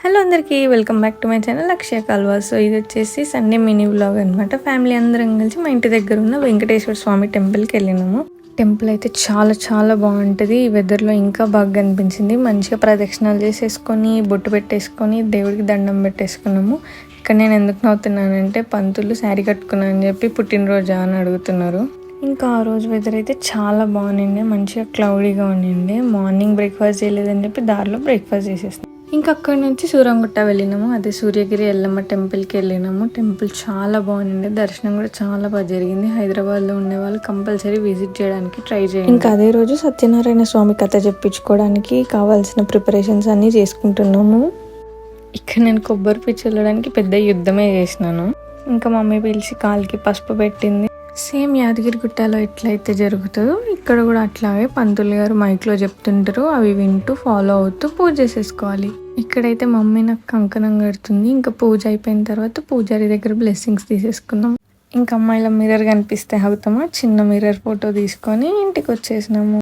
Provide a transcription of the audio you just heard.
Hello అందరికీ welcome back to my channel Akshaya Kalva. So ఇది వచ్చేసి సండే మినీ వ్లాగ్ అనమాట. ఫ్యామిలీ అందరం కలిసి మా ఇంటి దగ్గర ఉన్న వెంకటేశ్వర స్వామి టెంపుల్కి వెళ్ళినాము. టెంపుల్ అయితే చాలా చాలా బాగుంటుంది. ఈ వెదర్లో ఇంకా బాగా అనిపించింది. మంచిగా ప్రదక్షిణాలు చేసేసుకొని బొట్టు పెట్టేసుకొని దేవుడికి దండం పెట్టేసుకున్నాము. ఇక్కడ నేను ఎందుకు నవ్వుతున్నానంటే పంతులు శారీ కట్టుకున్నా అని చెప్పి పుట్టినరోజా అని అడుగుతున్నారు. ఇంకా ఆ రోజు వెదర్ అయితే చాలా బాగుండిండే, మంచిగా క్లౌడీగా ఉండిండే. మార్నింగ్ బ్రేక్ఫాస్ట్ చేయలేదని చెప్పి దారిలో బ్రేక్ఫాస్ట్ చేసేస్తాం. ఇంకా అక్కడి నుంచి సూరంగుట్ట వెళ్ళినాము. అదే సూర్యగిరి ఎల్లమ్మ టెంపుల్కి వెళ్ళినాము. టెంపుల్ చాలా బాగుంది, దర్శనం కూడా చాలా బాగా జరిగింది. హైదరాబాద్లో ఉండే వాళ్ళు కంపల్సరీ విజిట్ చేయడానికి ట్రై చేయండి. ఇంకా అదే రోజు సత్యనారాయణ స్వామి కథ చెప్పించుకోవడానికి కావాల్సిన ప్రిపరేషన్స్ అన్నీ చేసుకుంటున్నాము. ఇక్కడ నేను కొబ్బరి పిచ్చి వెళ్ళడానికి పెద్ద యుద్ధమే చేసినాను. ఇంకా మమ్మీ పిలిచి కాలికి పసుపు పెట్టింది. సేమ్ యాదగిరి గుట్టలో ఎట్లయితే జరుగుతుందో ఇక్కడ కూడా అట్లాగే పంతులు గారు మైక్లో చెప్తుంటారు, అవి వింటూ ఫాలో అవుతూ పూజ చేసేసుకోవాలి. ఇక్కడైతే మమ్మీ నాకు కంకణం కడుతుంది. ఇంకా పూజ అయిపోయిన తర్వాత పూజారి దగ్గర బ్లెస్సింగ్స్ తీసేసుకున్నాం. ఇంకా అమ్మాయిల మిర్రర్ కనిపిస్తే అవుతామా చిన్న మిర్రర్ ఫోటో తీసుకొని ఇంటికి వచ్చేసినాము.